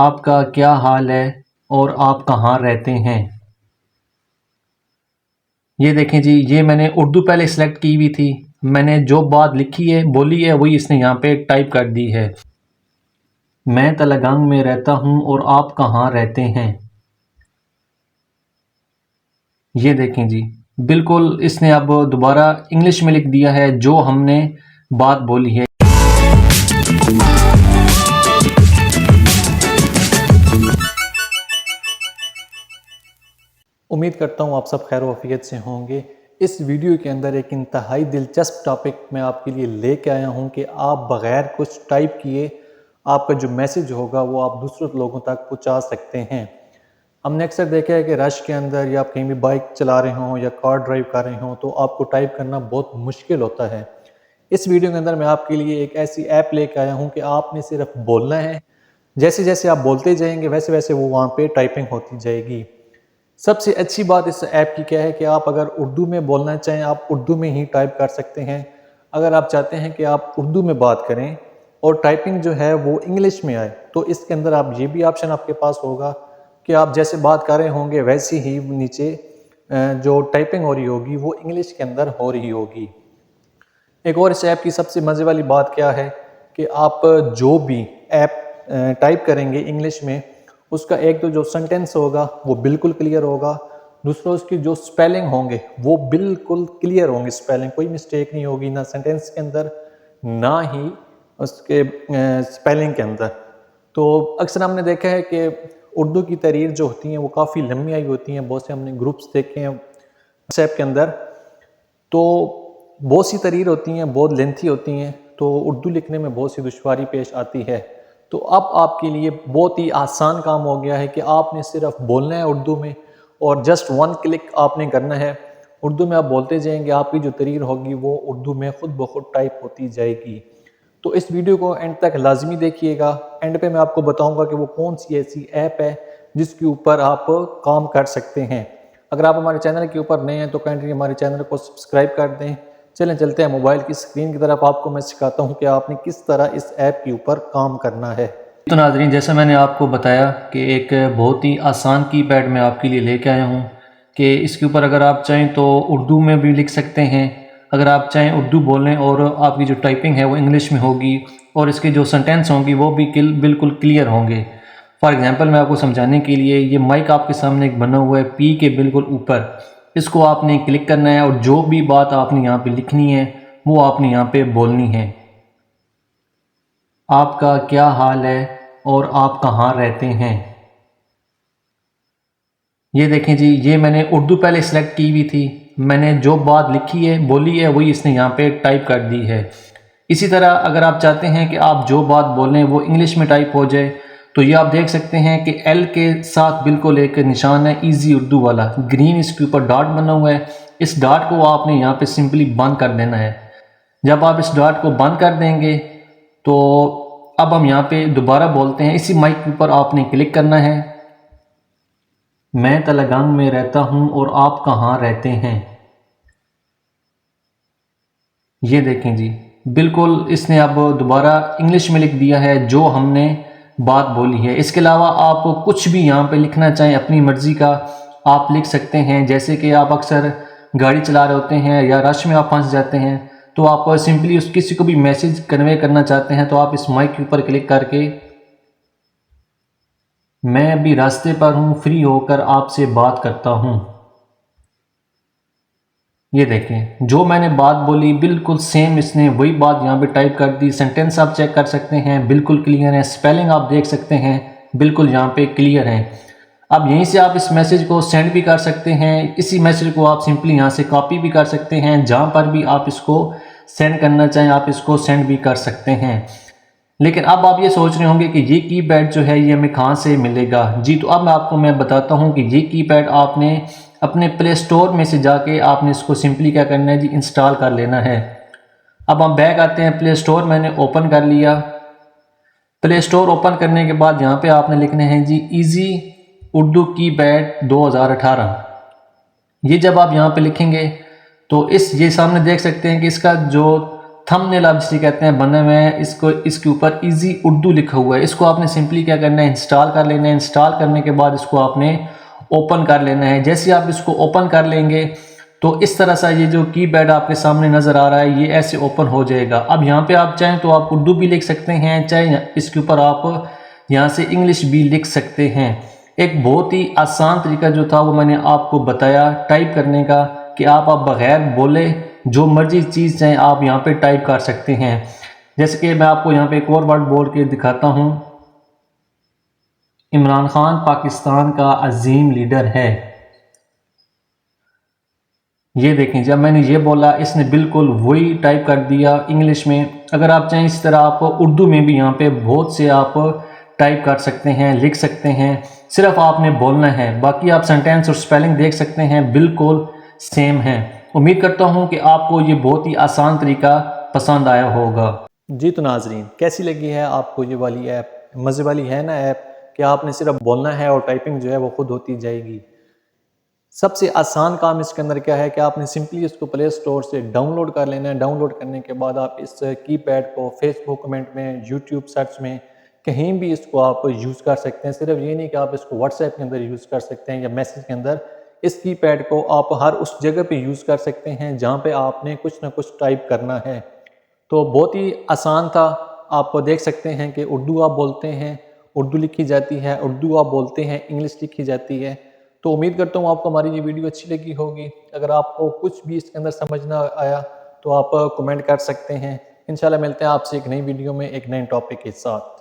आपका क्या हाल है और आप कहाँ रहते हैं। ये देखें जी, ये मैंने उर्दू पहले सेलेक्ट की हुई थी। मैंने जो बात लिखी है बोली है वही इसने यहाँ पे टाइप कर दी है। मैं तलगांग में रहता हूँ और आप कहाँ रहते हैं। ये देखें जी, बिल्कुल इसने अब दोबारा इंग्लिश में लिख दिया है जो हमने बात बोली है। उम्मीद करता हूँ आप सब खैर वफ़ियत से होंगे। इस वीडियो के अंदर एक इंतहाई दिलचस्प टॉपिक मैं आपके लिए लेके आया हूँ कि आप बग़ैर कुछ टाइप किए आपका जो मैसेज होगा वो आप दूसरे लोगों तक पहुँचा सकते हैं। हमने अक्सर देखा है कि रश के अंदर या आप कहीं भी बाइक चला रहे हों या कार ड्राइव कर रहे हों तो आपको टाइप करना बहुत मुश्किल होता है। इस वीडियो के अंदर मैं आपके लिए एक ऐसी ऐप लेके आया हूँ कि आपने सिर्फ बोलना है, जैसे जैसे आप बोलते जाएंगे वैसे वैसे वो वहाँ पे टाइपिंग होती जाएगी। सबसे अच्छी बात इस ऐप की क्या है कि आप अगर उर्दू में बोलना चाहें आप उर्दू में ही टाइप कर सकते हैं। अगर आप चाहते हैं कि आप उर्दू में बात करें और टाइपिंग जो है वो इंग्लिश में आए तो इसके अंदर आप ये भी ऑप्शन आपके पास होगा कि आप जैसे बात कर रहे होंगे वैसे ही नीचे जो टाइपिंग हो रही होगी वो इंग्लिश के अंदर हो रही होगी। एक और इस ऐप की सबसे मज़े वाली बात क्या है कि आप जो भी ऐप टाइप करेंगे इंग्लिश में उसका एक तो जो सेंटेंस होगा वो बिल्कुल क्लियर होगा, दूसरा उसकी जो स्पेलिंग होंगे वो बिल्कुल क्लियर होंगे, स्पेलिंग कोई मिस्टेक नहीं होगी ना सेंटेंस के अंदर ना ही उसके स्पेलिंग के अंदर। तो अक्सर हमने देखा है कि उर्दू की तहरीर जो होती हैं वो काफ़ी लंबी आई होती हैं, बहुत से हमने ग्रुप्स देखे हैं व्हाट्सएप के अंदर, तो बहुत सी तहरीर होती हैं, बहुत लेंथी होती हैं, तो उर्दू लिखने में बहुत सी दुश्वारी पेश आती है। तो अब आपके लिए बहुत ही आसान काम हो गया है कि आपने सिर्फ बोलना है उर्दू में और जस्ट वन क्लिक आपने करना है। उर्दू में आप बोलते जाएंगे, आपकी जो तहरीर होगी वो उर्दू में खुद ब खुद टाइप होती जाएगी। तो इस वीडियो को एंड तक लाजमी देखिएगा। एंड पे मैं आपको बताऊंगा कि वो कौन सी ऐसी ऐप है जिसके ऊपर आप काम कर सकते हैं। अगर आप हमारे चैनल के ऊपर नए हैं तो काइंडली हमारे चैनल को सब्सक्राइब कर दें। चलें चलते हैं मोबाइल की स्क्रीन की तरफ, आपको मैं सिखाता हूं कि आपने किस तरह इस ऐप के ऊपर काम करना है। तो नाज़रीन, जैसा मैंने आपको बताया कि एक बहुत ही आसान कीपैड मैं आपके लिए लेके आया हूं कि इसके ऊपर अगर आप चाहें तो उर्दू में भी लिख सकते हैं, अगर आप चाहें उर्दू बोलें और आपकी जो टाइपिंग है वो इंग्लिश में होगी और इसके जो सेंटेंस होंगी वो भी बिल्कुल क्लियर होंगे। फॉर एग्जांपल मैं आपको समझाने के लिए, ये माइक आपके सामने एक बना हुआ है पी के बिल्कुल ऊपर, इसको आपने क्लिक करना है और जो भी बात आपने यहाँ पे लिखनी है वो आपने यहाँ पे बोलनी है। आपका क्या हाल है और आप कहाँ रहते हैं। ये देखें जी, ये मैंने उर्दू पहले सेलेक्ट की हुई थी। मैंने जो बात लिखी है बोली है वही इसने यहाँ पे टाइप कर दी है। इसी तरह अगर आप चाहते हैं कि आप जो बात बोलें वो इंग्लिश में टाइप हो जाए तो ये आप देख सकते हैं कि एल के साथ बिल्कुल एक निशान है इजी उर्दू वाला, ग्रीन इसके ऊपर डॉट बना हुआ है। इस डॉट को आपने यहाँ पे सिंपली बंद कर देना है। जब आप इस डॉट को बंद कर देंगे तो अब हम यहाँ पे दोबारा बोलते हैं, इसी माइक के ऊपर आपने क्लिक करना है। मैं तलगांग में रहता हूँ और आप कहाँ रहते हैं। ये देखें जी, बिल्कुल इसने अब दोबारा इंग्लिश में लिख दिया है जो हमने बात बोली है। इसके अलावा आप कुछ भी यहाँ पे लिखना चाहें अपनी मर्ज़ी का आप लिख सकते हैं। जैसे कि आप अक्सर गाड़ी चला रहे होते हैं या रश में आप फंस जाते हैं तो आप सिंपली उस किसी को भी मैसेज कन्वे करना चाहते हैं तो आप इस माइक के ऊपर क्लिक करके, मैं अभी रास्ते पर हूँ, फ्री होकर आपसे बात करता हूँ। ये देखें जो मैंने बात बोली बिल्कुल सेम इसने वही बात यहाँ पे टाइप कर दी। सेंटेंस आप चेक कर सकते हैं बिल्कुल क्लियर है, स्पेलिंग आप देख सकते हैं बिल्कुल यहाँ पे क्लियर है। अब यहीं से आप इस मैसेज को सेंड भी कर सकते हैं। इसी मैसेज को आप सिंपली यहाँ से कॉपी भी कर सकते हैं, जहाँ पर भी आप इसको सेंड करना चाहें आप इसको सेंड भी कर सकते हैं। लेकिन अब आप ये सोच रहे होंगे कि ये कीपैड जो है ये हमें कहाँ से मिलेगा। जी तो अब आपको मैं बताता हूँ कि ये कीपैड आपने अपने प्ले स्टोर में से जाके आपने इसको सिंपली क्या करना है जी, इंस्टॉल कर लेना है। अब हम बैक आते हैं, प्ले स्टोर मैंने ओपन कर लिया। प्ले स्टोर ओपन करने के बाद यहाँ पे आपने लिखना है जी इजी उर्दू कीपैड 2018। ये जब आप यहाँ पे लिखेंगे तो ये सामने देख सकते हैं कि इसका जो थंबनेल आप जिसे कहते हैं बने हुए हैं, इसको इसके ऊपर इजी उर्दू लिखा हुआ है। इसको आपने सिंपली क्या करना है, इंस्टॉल कर लेना है। इंस्टॉल करने के बाद इसको आपने ओपन कर लेना है। जैसे आप इसको ओपन कर लेंगे तो इस तरह से ये जो कीपैड आपके सामने नज़र आ रहा है ये ऐसे ओपन हो जाएगा। अब यहाँ पे आप चाहें तो आप उर्दू भी लिख सकते हैं, चाहे इसके ऊपर आप यहाँ से इंग्लिश भी लिख सकते हैं। एक बहुत ही आसान तरीका जो था वो मैंने आपको बताया टाइप करने का, कि आप बगैर बोले जो मर्जी चीज़ चाहें आप यहाँ पे टाइप कर सकते हैं। जैसे कि मैं आपको यहाँ पे एक और वर्ड बोल के दिखाता हूँ, इमरान खान पाकिस्तान का अजीम लीडर है। ये देखें, जब मैंने ये बोला इसने बिल्कुल वही टाइप कर दिया इंग्लिश में। अगर आप चाहें इस तरह आप उर्दू में भी यहाँ पे बहुत से आप टाइप कर सकते हैं, लिख सकते हैं, सिर्फ आपने बोलना है। बाकी आप सेंटेंस और स्पेलिंग देख सकते हैं बिल्कुल सेम है। उम्मीद करता हूँ कि आपको ये बहुत ही आसान तरीका पसंद आया होगा। जी तो नाजरीन, कैसी लगी है आपको ये वाली ऐप? मज़े वाली है ना ऐप, कि आपने सिर्फ बोलना है और टाइपिंग जो है वो खुद होती जाएगी। सबसे आसान काम इसके अंदर क्या है कि आपने सिंपली इसको प्ले स्टोर से डाउनलोड कर लेना है। डाउनलोड करने के बाद आप इस कीपैड को फेसबुक कमेंट में, यूट्यूब सर्च में, कहीं भी इसको आप यूज़ कर सकते हैं। सिर्फ ये नहीं कि आप इसको व्हाट्सएप के अंदर यूज़ कर सकते हैं या मैसेज के अंदर। इस कीपैड को आप हर उस जगह पे यूज़ कर सकते हैं जहाँ पे आपने कुछ ना कुछ टाइप करना है। तो बहुत ही आसान था। आप देख सकते हैं कि उर्दू आप बोलते हैं, उर्दू लिखी जाती है, उर्दू आप बोलते हैं, इंग्लिश लिखी जाती है। तो उम्मीद करता हूँ आपको हमारी ये वीडियो अच्छी लगी होगी। अगर आपको कुछ भी इसके अंदर समझ ना आया तो आप कमेंट कर सकते हैं। इंशाल्लाह मिलते हैं आपसे एक नई वीडियो में एक नए टॉपिक के साथ।